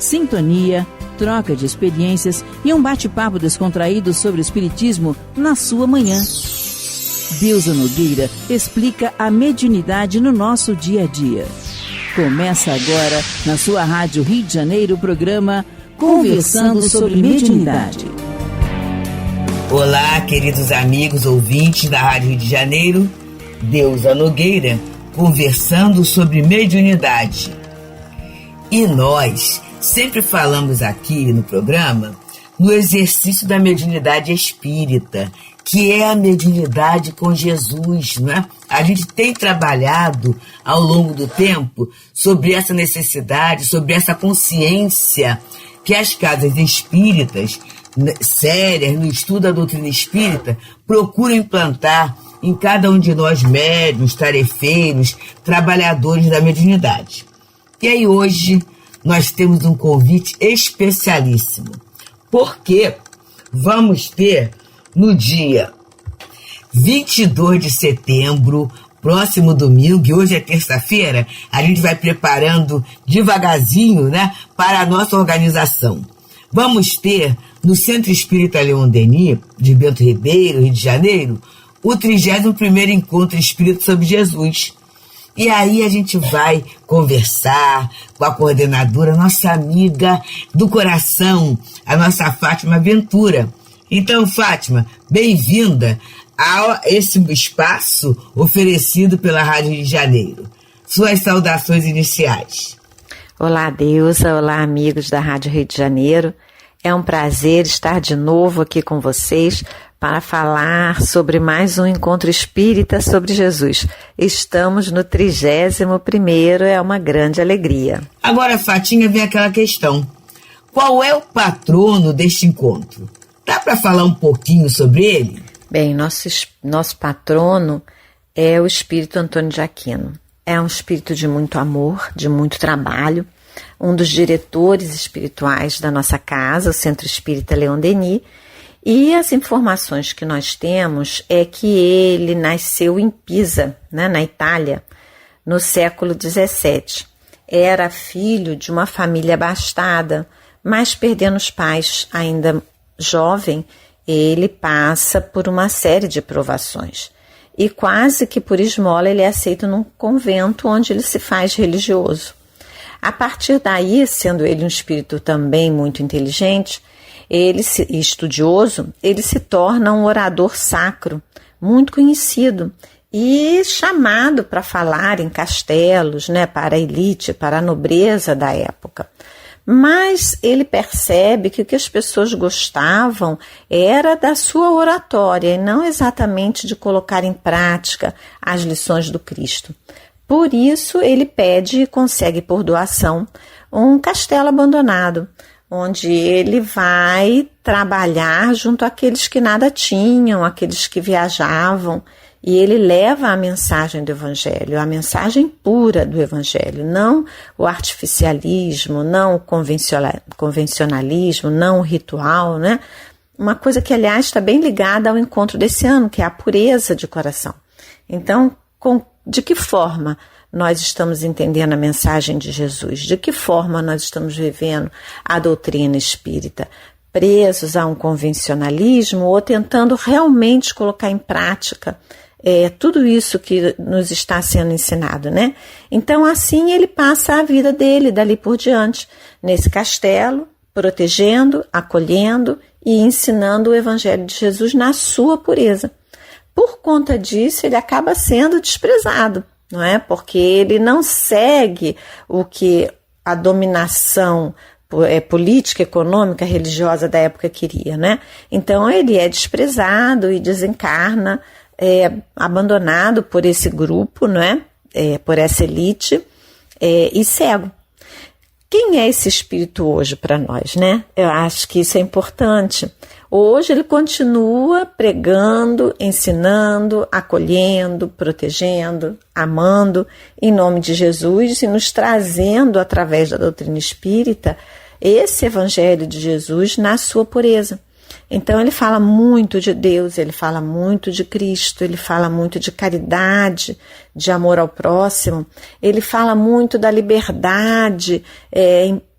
sintonia, troca de experiências e um bate-papo descontraído sobre o espiritismo na sua manhã. Deusa Nogueira explica a mediunidade no nosso dia a dia. Começa agora, na sua Rádio Rio de Janeiro, o programa Conversando sobre Mediunidade. Olá, queridos amigos ouvintes da Rádio Rio de Janeiro, Deusa Nogueira, conversando sobre mediunidade. E nós sempre falamos aqui no programa no exercício da mediunidade espírita, que é a mediunidade com Jesus, não é? A gente tem trabalhado ao longo do tempo sobre essa necessidade, sobre essa consciência que as casas espíritas, sérias no estudo da doutrina espírita, procuram implantar em cada um de nós médiuns, tarefeiros, trabalhadores da mediunidade. E aí hoje nós temos um convite especialíssimo, porque vamos ter no dia 22 de setembro, próximo domingo, e hoje é terça-feira, a gente vai preparando devagarzinho, né, para a nossa organização. Vamos ter no Centro Espírita Leon Denis, de Bento Ribeiro, Rio de Janeiro, o 31º Encontro Espírita sobre Jesus. E aí a gente vai conversar com a coordenadora, nossa amiga do coração, a nossa Fátima Ventura. Então, Fátima, bem-vinda a esse espaço oferecido pela Rádio Rio de Janeiro. Suas saudações iniciais. Olá, Deusa. Olá, amigos da Rádio Rio de Janeiro. É um prazer estar de novo aqui com vocês para falar sobre mais um encontro espírita sobre Jesus. Estamos no 31º, é uma grande alegria. Agora, Fatinha, vem aquela questão. Qual é o patrono deste encontro? Dá para falar um pouquinho sobre ele? Bem, nosso patrono é o Espírito Antônio de Aquino. É um espírito de muito amor, de muito trabalho, um dos diretores espirituais da nossa casa, o Centro Espírita Leon Denis, e as informações que nós temos é que ele nasceu em Pisa, né, na Itália, no século XVII. Era filho de uma família abastada, mas perdendo os pais ainda jovem, ele passa por uma série de provações. E quase que por esmola ele é aceito num convento onde ele se faz religioso. A partir daí, sendo ele um espírito também muito inteligente, e estudioso, ele se torna um orador sacro, muito conhecido e chamado para falar em castelos, né, para a elite, para a nobreza da época. Mas ele percebe que o que as pessoas gostavam era da sua oratória e não exatamente de colocar em prática as lições do Cristo. Por isso, ele pede e consegue por doação um castelo abandonado, onde ele vai trabalhar junto àqueles que nada tinham, aqueles que viajavam, e ele leva a mensagem do Evangelho, a mensagem pura do Evangelho, não o artificialismo, não o convencionalismo, não o ritual, né? Uma coisa que, aliás, está bem ligada ao encontro desse ano, que é a pureza de coração. Então, de que forma nós estamos entendendo a mensagem de Jesus? De que forma nós estamos vivendo a doutrina espírita? Presos a um convencionalismo ou tentando realmente colocar em prática tudo isso que nos está sendo ensinado, né? Então, assim, ele passa a vida dele dali por diante, nesse castelo, protegendo, acolhendo e ensinando o Evangelho de Jesus na sua pureza. Por conta disso, ele acaba sendo desprezado, não é? Porque ele não segue o que a dominação política, econômica, religiosa da época queria, né? Então, ele é desprezado e desencarna, abandonado por esse grupo, não é? Por essa elite, e cego. Quem é esse espírito hoje para nós, né? Eu acho que isso é importante. Hoje ele continua pregando, ensinando, acolhendo, protegendo, amando, em nome de Jesus e nos trazendo, através da doutrina espírita, esse Evangelho de Jesus na sua pureza. Então ele fala muito de Deus, ele fala muito de Cristo, ele fala muito de caridade, de amor ao próximo, ele fala muito da liberdade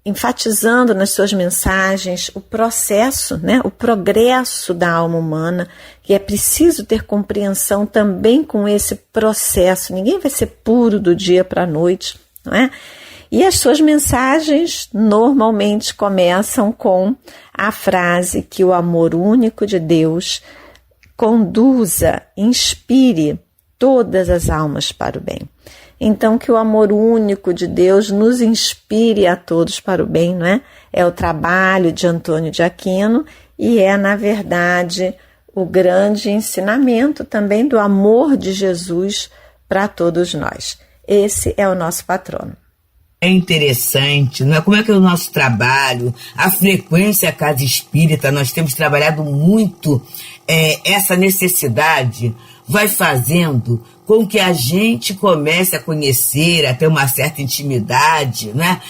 enfatizando nas suas mensagens o processo, né, o progresso da alma humana, que é preciso ter compreensão também com esse processo. Ninguém vai ser puro do dia para a noite, não é? E as suas mensagens normalmente começam com a frase que o amor único de Deus conduza, inspire todas as almas para o bem. Então, que o amor único de Deus nos inspire a todos para o bem, não é? É o trabalho de Antônio de Aquino e é, na verdade, o grande ensinamento também do amor de Jesus para todos nós. Esse é o nosso patrono. É interessante, não é? Como é que é o nosso trabalho, a frequência Casa Espírita, nós temos trabalhado muito essa necessidade, vai fazendo com que a gente comece a conhecer, a ter uma certa intimidade, né?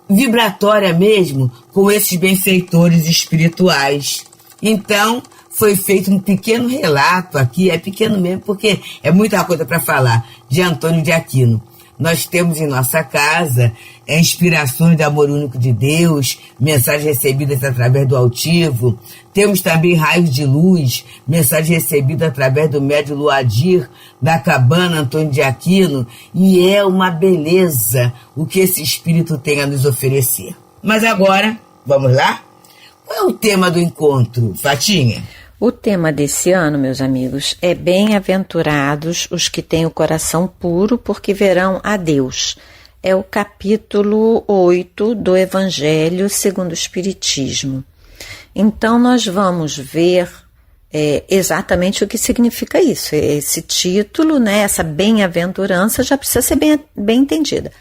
Vibratória mesmo, com esses benfeitores espirituais. Então, foi feito um pequeno relato aqui, é pequeno mesmo, porque é muita coisa para falar, de Antônio de Aquino. Nós temos em nossa casa inspirações do amor único de Deus, mensagens recebidas através do altivo. Temos também raios de luz, mensagens recebidas através do médium Luadir, da cabana Antônio de Aquino. E é uma beleza o que esse espírito tem a nos oferecer. Mas agora, vamos lá? Qual é o tema do encontro, Fatinha? O tema desse ano, meus amigos, é bem-aventurados os que têm o coração puro, porque verão a Deus. É o capítulo 8 do Evangelho segundo o Espiritismo. Então, nós vamos ver exatamente o que significa isso. Esse título, né, essa bem-aventurança já precisa ser bem entendida.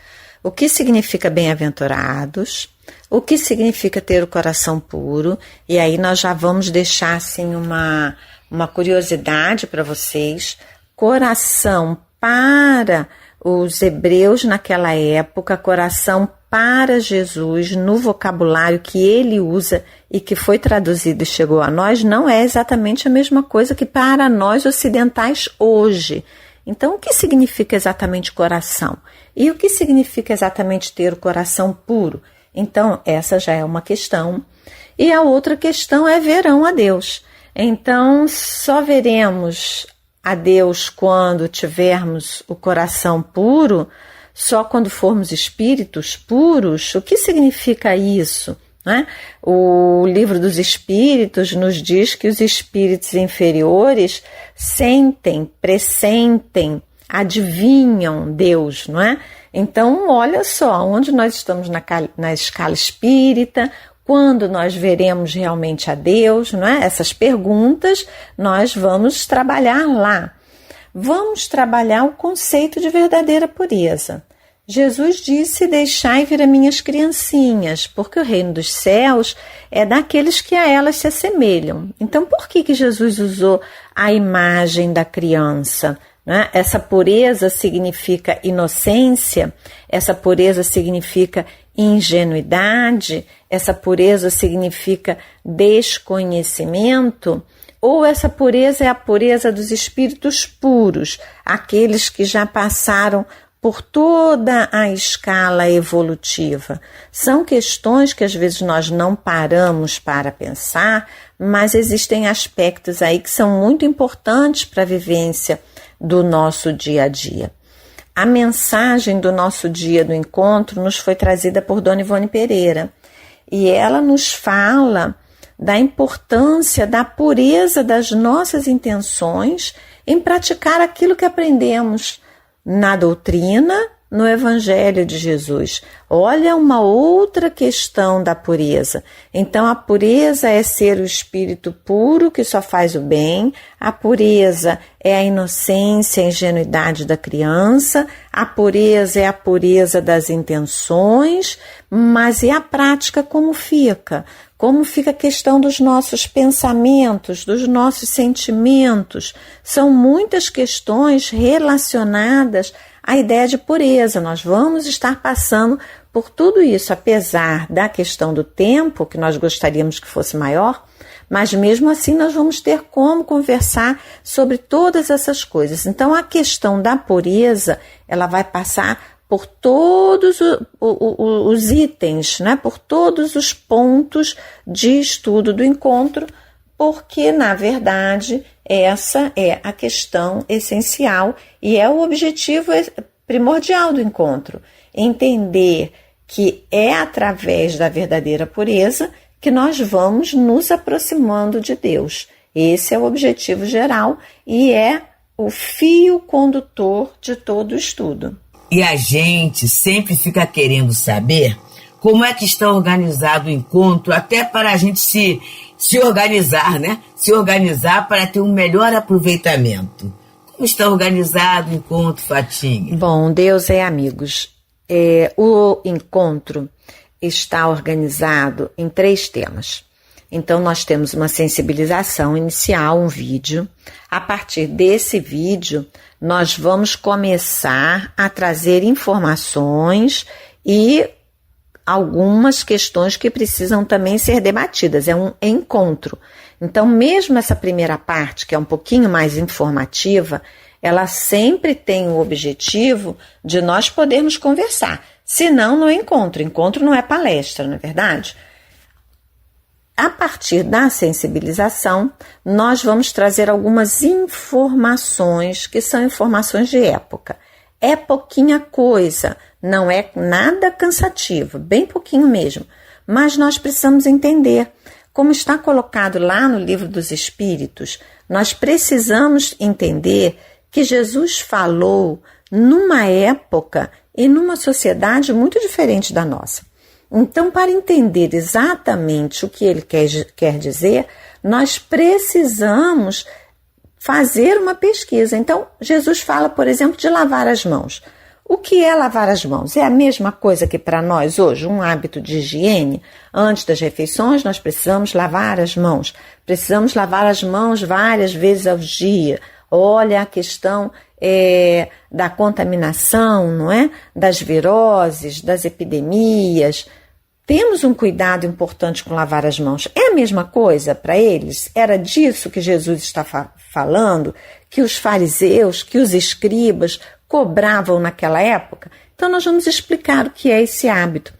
O que significa bem-aventurados? O que significa ter o coração puro? E aí nós já vamos deixar assim uma curiosidade para vocês. Coração para os hebreus naquela época, coração para Jesus no vocabulário que ele usa e que foi traduzido e chegou a nós, não é exatamente a mesma coisa que para nós ocidentais hoje. Então, o que significa exatamente coração? E o que significa exatamente ter o coração puro? Então, essa já é uma questão. E a outra questão é verão a Deus. Então, só veremos a Deus quando tivermos o coração puro, só quando formos espíritos puros. O que significa isso? Né? O Livro dos Espíritos nos diz que os espíritos inferiores sentem, pressentem, adivinham Deus, não é? Então, olha só, onde nós estamos na escala espírita, quando nós veremos realmente a Deus, não é? Essas perguntas nós vamos trabalhar lá. Vamos trabalhar o conceito de verdadeira pureza. Jesus disse, deixai vir a minhas criancinhas, porque o reino dos céus é daqueles que a elas se assemelham. Então, por que Jesus usou a imagem da criança? Né? Essa pureza significa inocência, essa pureza significa ingenuidade, essa pureza significa desconhecimento, ou essa pureza é a pureza dos espíritos puros, aqueles que já passaram por toda a escala evolutiva. São questões que às vezes nós não paramos para pensar, mas existem aspectos aí que são muito importantes para a vivência do nosso dia a dia. A mensagem do nosso dia do encontro nos foi trazida por Dona Ivone Pereira e ela nos fala da importância da pureza das nossas intenções em praticar aquilo que aprendemos na doutrina, no Evangelho de Jesus. Olha uma outra questão da pureza. Então, a pureza é ser o espírito puro que só faz o bem, a pureza é a inocência, a ingenuidade da criança, a pureza é a pureza das intenções, mas e a prática como fica? Como fica a questão dos nossos pensamentos, dos nossos sentimentos? São muitas questões relacionadas à ideia de pureza. Nós vamos estar passando por tudo isso, apesar da questão do tempo, que nós gostaríamos que fosse maior, mas mesmo assim nós vamos ter como conversar sobre todas essas coisas. Então a questão da pureza, ela vai passar por todos os itens, né? Por todos os pontos de estudo do encontro, porque, na verdade, essa é a questão essencial e é o objetivo primordial do encontro. Entender que é através da verdadeira pureza que nós vamos nos aproximando de Deus. Esse é o objetivo geral e é o fio condutor de todo o estudo. E a gente sempre fica querendo saber como é que está organizado o encontro, até para a gente se organizar, né? Se organizar para ter um melhor aproveitamento. Como está organizado o encontro, Fatinha? Bom, Deus é amigos. O encontro está organizado em 3 temas. Então, nós temos uma sensibilização inicial, um vídeo. A partir desse vídeo, nós vamos começar a trazer informações e algumas questões que precisam também ser debatidas. É um encontro. Então, mesmo essa primeira parte, que é um pouquinho mais informativa, ela sempre tem o objetivo de nós podermos conversar. Senão, não é encontro. Encontro não é palestra, não é verdade? A partir da sensibilização, nós vamos trazer algumas informações que são informações de época. É pouquinha coisa, não é nada cansativo, bem pouquinho mesmo. Mas nós precisamos entender, como está colocado lá no Livro dos Espíritos, nós precisamos entender que Jesus falou numa época e numa sociedade muito diferente da nossa. Então, para entender exatamente o que ele quer dizer, nós precisamos fazer uma pesquisa. Então, Jesus fala, por exemplo, de lavar as mãos. O que é lavar as mãos? É a mesma coisa que para nós hoje, um hábito de higiene. Antes das refeições, nós precisamos lavar as mãos. Precisamos lavar as mãos várias vezes ao dia. Olha a questão da contaminação, não é? Das viroses, das epidemias. Temos um cuidado importante com lavar as mãos. É a mesma coisa para eles? Era disso que Jesus está falando? Que os fariseus, que os escribas cobravam naquela época? Então nós vamos explicar o que é esse hábito.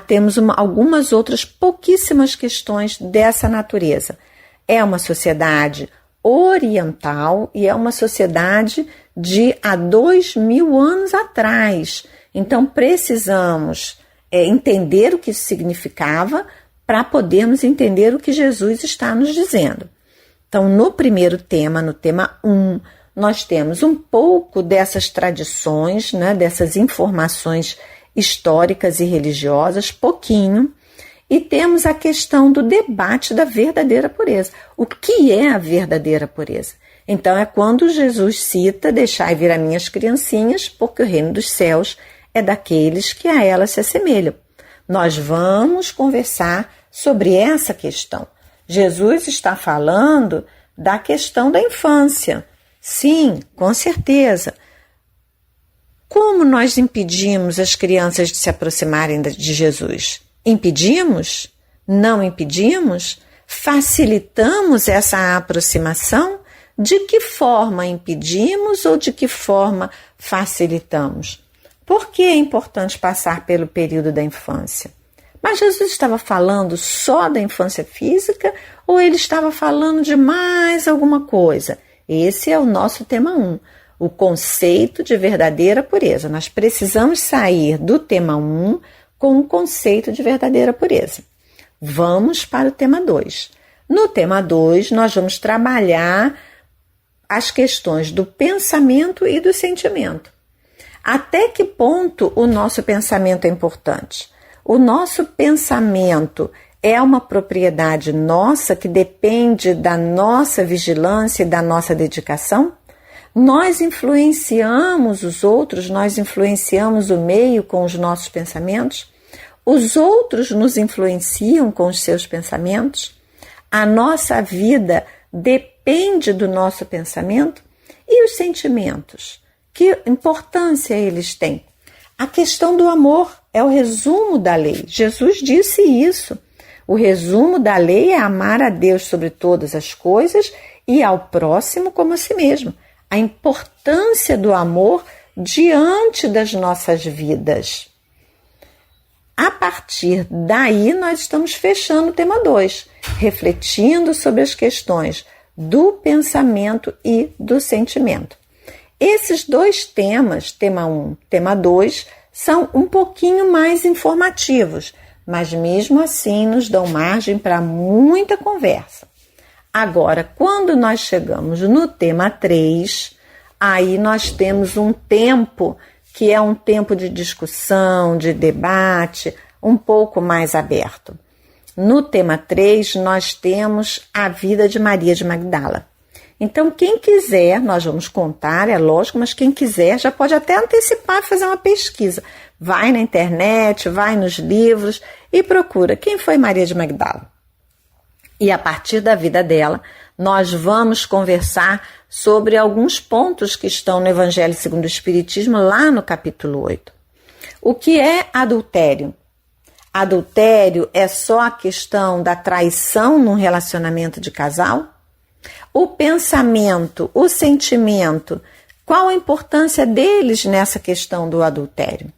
Temos algumas outras pouquíssimas questões dessa natureza. É uma sociedade oriental e é uma sociedade de há 2000 anos atrás. Então precisamos entender o que isso significava para podermos entender o que Jesus está nos dizendo. Então, no primeiro tema, no tema 1, nós temos um pouco dessas tradições, né, dessas informações históricas e religiosas, pouquinho, e temos a questão do debate da verdadeira pureza. O que é a verdadeira pureza? Então, é quando Jesus cita, deixai vir a minhas criancinhas, porque o reino dos céus é daqueles que a elas se assemelham. Nós vamos conversar sobre essa questão. Jesus está falando da questão da infância. Sim, com certeza. Como nós impedimos as crianças de se aproximarem de Jesus? Impedimos? Não impedimos? Facilitamos essa aproximação? De que forma impedimos ou de que forma facilitamos? Por que é importante passar pelo período da infância? Mas Jesus estava falando só da infância física ou ele estava falando de mais alguma coisa? Esse é o nosso tema 1, o conceito de verdadeira pureza. Nós precisamos sair do tema 1 com o conceito de verdadeira pureza. Vamos para o tema 2. No tema 2, nós vamos trabalhar as questões do pensamento e do sentimento. Até que ponto o nosso pensamento é importante? O nosso pensamento é uma propriedade nossa que depende da nossa vigilância e da nossa dedicação? Nós influenciamos os outros, nós influenciamos o meio com os nossos pensamentos? Os outros nos influenciam com os seus pensamentos? A nossa vida depende do nosso pensamento? E os sentimentos? Que importância eles têm? A questão do amor é o resumo da lei. Jesus disse isso. O resumo da lei é amar a Deus sobre todas as coisas e ao próximo como a si mesmo. A importância do amor diante das nossas vidas. A partir daí, nós estamos fechando o tema 2, refletindo sobre as questões do pensamento e do sentimento. Esses dois temas, tema 1 e tema 2, são um pouquinho mais informativos, mas mesmo assim nos dão margem para muita conversa. Agora, quando nós chegamos no tema 3, aí nós temos um tempo que é um tempo de discussão, de debate, um pouco mais aberto. No tema 3, nós temos a vida de Maria de Magdala. Então, quem quiser, nós vamos contar, é lógico, mas quem quiser já pode até antecipar e fazer uma pesquisa. Vai na internet, vai nos livros e procura quem foi Maria de Magdala. E a partir da vida dela, nós vamos conversar sobre alguns pontos que estão no Evangelho segundo o Espiritismo, lá no capítulo 8. O que é adultério? Adultério é só a questão da traição num relacionamento de casal? O pensamento, o sentimento, qual a importância deles nessa questão do adultério?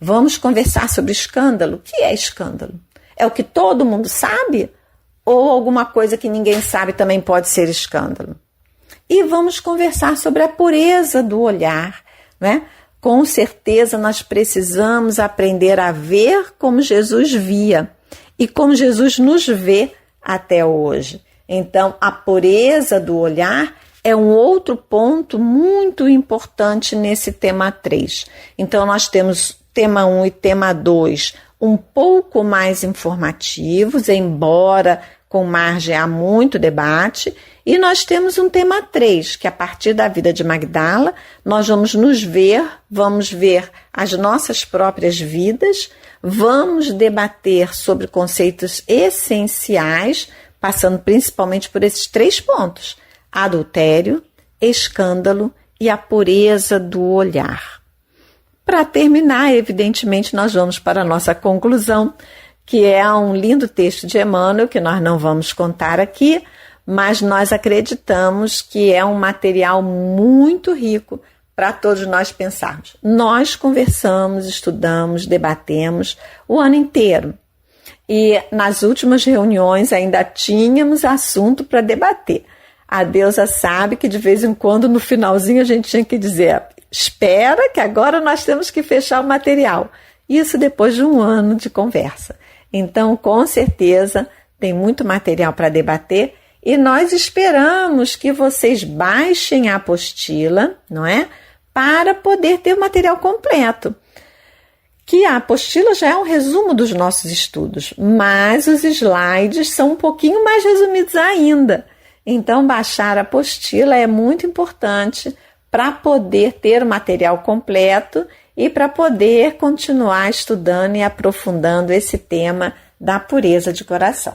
Vamos conversar sobre escândalo. O que é escândalo? É o que todo mundo sabe? Ou alguma coisa que ninguém sabe também pode ser escândalo? E vamos conversar sobre a pureza do olhar, né? Com certeza nós precisamos aprender a ver como Jesus via e como Jesus nos vê até hoje. Então, a pureza do olhar é um outro ponto muito importante nesse tema 3. Então, nós temos tema 1 e tema 2 um pouco mais informativos, embora com margem a muito debate, e nós temos um tema 3, que a partir da vida de Magdala, nós vamos vamos ver as nossas próprias vidas, vamos debater sobre conceitos essenciais, passando principalmente por esses 3 pontos: adultério, escândalo e a pureza do olhar. Para terminar, evidentemente, nós vamos para a nossa conclusão, que é um lindo texto de Emmanuel, que nós não vamos contar aqui, mas nós acreditamos que é um material muito rico para todos nós pensarmos. Nós conversamos, estudamos, debatemos o ano inteiro. E nas últimas reuniões ainda tínhamos assunto para debater. A deusa sabe que de vez em quando, no finalzinho, a gente tinha que dizer: espera que agora nós temos que fechar o material. Isso depois de um ano de conversa. Então, com certeza, tem muito material para debater e nós esperamos que vocês baixem a apostila, não é? Para poder ter o material completo. Que a apostila já é um resumo dos nossos estudos, mas os slides são um pouquinho mais resumidos ainda. Então, baixar a apostila é muito importante para poder ter o material completo e para poder continuar estudando e aprofundando esse tema da pureza de coração.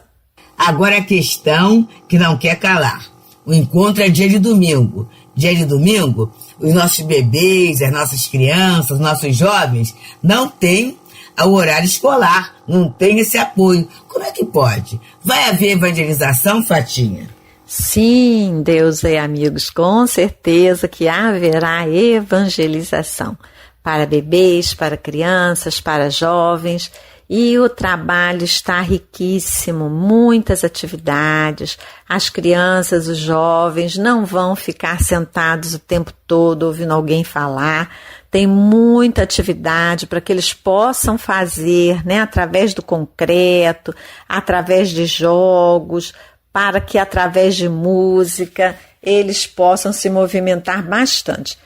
Agora a questão que não quer calar. O encontro é dia de domingo. Dia de domingo, os nossos bebês, as nossas crianças, os nossos jovens não têm o horário escolar, não tem esse apoio. Como é que pode? Vai haver evangelização, Fatinha? Sim, Deus e amigos, com certeza que haverá evangelização para bebês, para crianças, para jovens, e o trabalho está riquíssimo, muitas atividades. As crianças, os jovens não vão ficar sentados o tempo todo ouvindo alguém falar. Tem muita atividade para que eles possam fazer, né, através do concreto, através de jogos, para que através de música eles possam se movimentar bastante.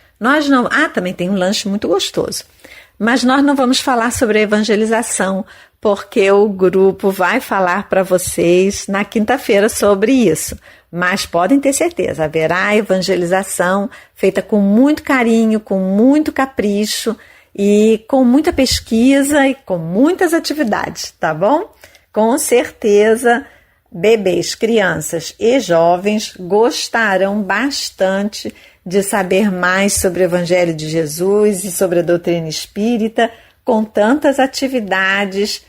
Também tem um lanche muito gostoso. Mas nós não vamos falar sobre a evangelização, porque o grupo vai falar para vocês na quinta-feira sobre isso. Mas podem ter certeza, haverá evangelização feita com muito carinho, com muito capricho e com muita pesquisa e com muitas atividades, tá bom? Com certeza, bebês, crianças e jovens gostarão bastante de saber mais sobre o Evangelho de Jesus e sobre a doutrina espírita, com tantas atividades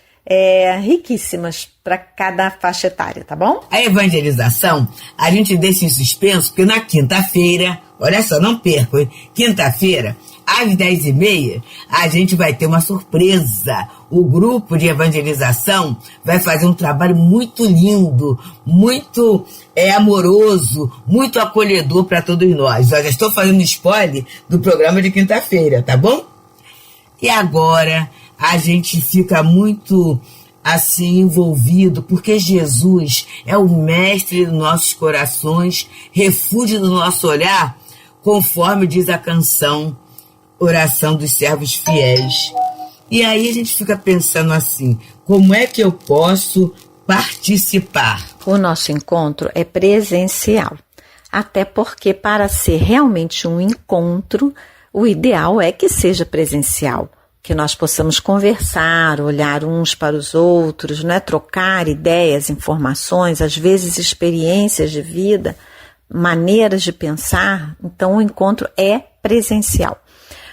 riquíssimas para cada faixa etária, tá bom? A evangelização, a gente deixa em suspenso, porque na quinta-feira, olha só, não percam, hein? Quinta-feira, às 10h30, a gente vai ter uma surpresa. O grupo de evangelização vai fazer um trabalho muito lindo, muito amoroso, muito acolhedor para todos nós. Eu já estou fazendo spoiler do programa de quinta-feira, tá bom? E agora a gente fica muito assim envolvido, porque Jesus é o mestre dos nossos corações, refúgio do nosso olhar, conforme diz a canção Oração dos Servos Fiéis. E aí a gente fica pensando assim, como é que eu posso participar? O nosso encontro é presencial, até porque para ser realmente um encontro, o ideal é que seja presencial, que nós possamos conversar, olhar uns para os outros, né? Trocar ideias, informações, às vezes experiências de vida, maneiras de pensar. Então o encontro é presencial.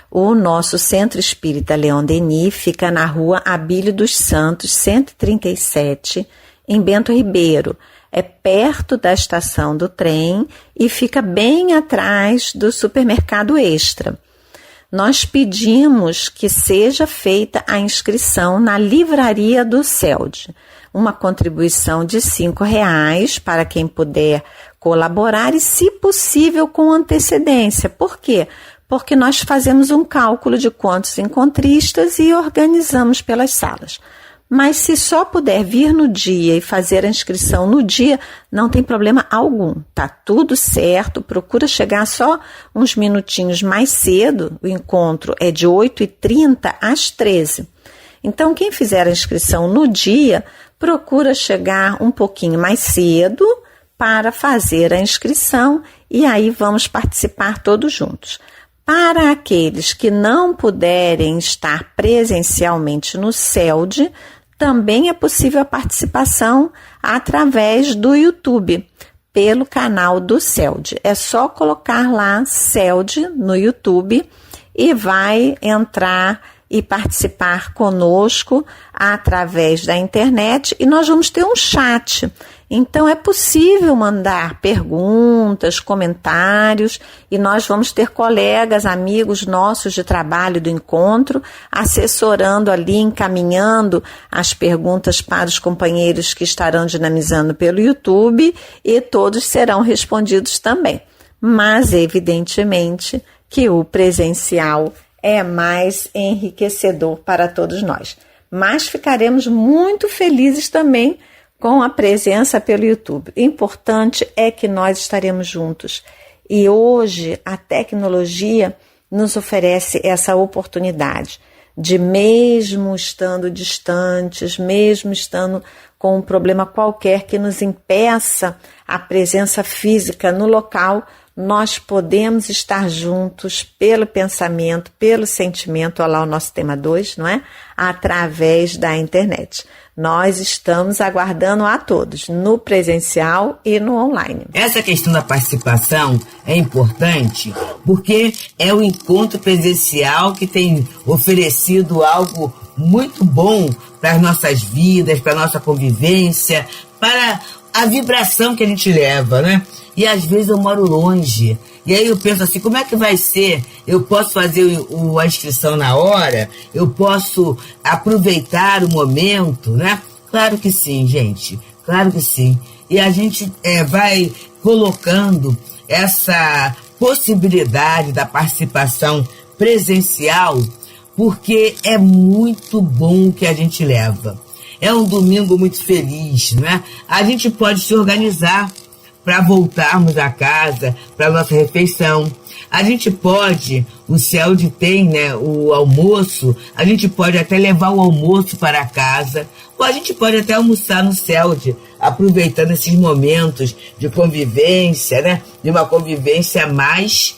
O nosso Centro Espírita Leon Denis fica na rua Abílio dos Santos, 137, em Bento Ribeiro. É perto da estação do trem e fica bem atrás do supermercado Extra. Nós pedimos que seja feita a inscrição na livraria do CELD. Uma contribuição de R$5 para quem puder colaborar e, se possível, com antecedência. Por quê? Porque nós fazemos um cálculo de quantos encontristas e organizamos pelas salas. Mas se só puder vir no dia e fazer a inscrição no dia, não tem problema algum. Tá tudo certo, procura chegar só uns minutinhos mais cedo. O encontro é de 8h30 às 13h. Então, quem fizer a inscrição no dia, procura chegar um pouquinho mais cedo para fazer a inscrição e aí vamos participar todos juntos. Para aqueles que não puderem estar presencialmente no CELD, também é possível a participação através do YouTube, pelo canal do CELD. É só colocar lá CELD no YouTube e vai entrar e participar conosco através da internet e nós vamos ter um chat. Então é possível mandar perguntas, comentários e nós vamos ter colegas, amigos nossos de trabalho do encontro, assessorando ali, encaminhando as perguntas para os companheiros que estarão dinamizando pelo YouTube e todos serão respondidos também. Mas evidentemente que o presencial é mais enriquecedor para todos nós. Mas ficaremos muito felizes também com a presença pelo YouTube. O importante é que nós estaremos juntos. E hoje a tecnologia nos oferece essa oportunidade de, mesmo estando distantes, mesmo estando com um problema qualquer que nos impeça a presença física no local, nós podemos estar juntos pelo pensamento, pelo sentimento, olha lá o nosso tema 2, não é? Através da internet. Nós estamos aguardando a todos, no presencial e no online. Essa questão da participação é importante porque é o encontro presencial que tem oferecido algo muito bom para as nossas vidas, para a nossa convivência, para a vibração que a gente leva, né? E às vezes eu moro longe. E aí eu penso assim, como é que vai ser? Eu posso fazer a inscrição na hora? Eu posso aproveitar o momento, né? Claro que sim, gente. Claro que sim. E a gente vai colocando essa possibilidade da participação presencial porque é muito bom o que a gente leva. É um domingo muito feliz, né? A gente pode se organizar para voltarmos a casa, para a nossa refeição. A gente pode, o CELD tem, né, o almoço, a gente pode até levar o almoço para casa, ou a gente pode até almoçar no CELD, aproveitando esses momentos de convivência, né, de uma convivência mais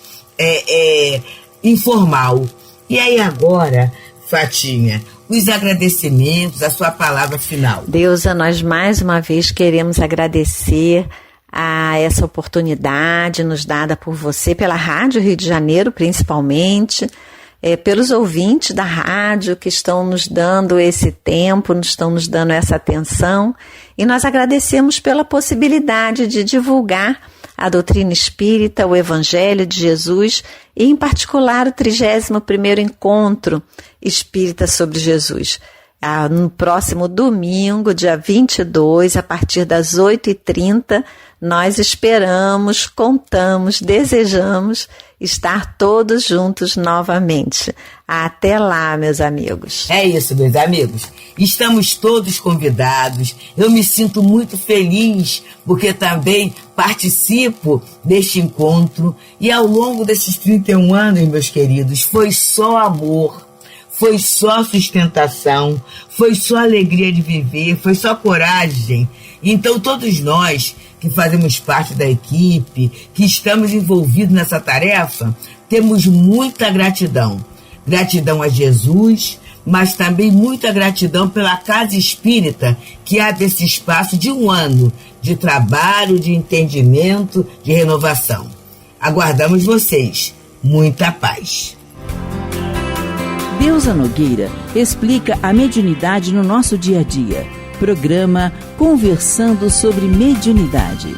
informal. E aí agora, Fatinha, os agradecimentos, a sua palavra final. Deusa, nós mais uma vez queremos agradecer a essa oportunidade nos dada por você, pela Rádio Rio de Janeiro principalmente, pelos ouvintes da rádio que estão nos dando esse tempo, estão nos dando essa atenção, e nós agradecemos pela possibilidade de divulgar a doutrina espírita, o Evangelho de Jesus e em particular o 31º Encontro Espírita sobre Jesus. No próximo domingo, dia 22, a partir das 8h30, nós esperamos, contamos, desejamos estar todos juntos novamente. Até lá, meus amigos. É isso, meus amigos. Estamos todos convidados. Eu me sinto muito feliz porque também participo deste encontro. E ao longo desses 31 anos, meus queridos, foi só amor. Foi só sustentação, foi só alegria de viver, foi só coragem. Então todos nós que fazemos parte da equipe, que estamos envolvidos nessa tarefa, temos muita gratidão. Gratidão a Jesus, mas também muita gratidão pela Casa Espírita, que abre esse espaço de 1 ano de trabalho, de entendimento, de renovação. Aguardamos vocês. Muita paz. Deusa Nogueira explica a mediunidade no nosso dia a dia. Programa Conversando sobre Mediunidade.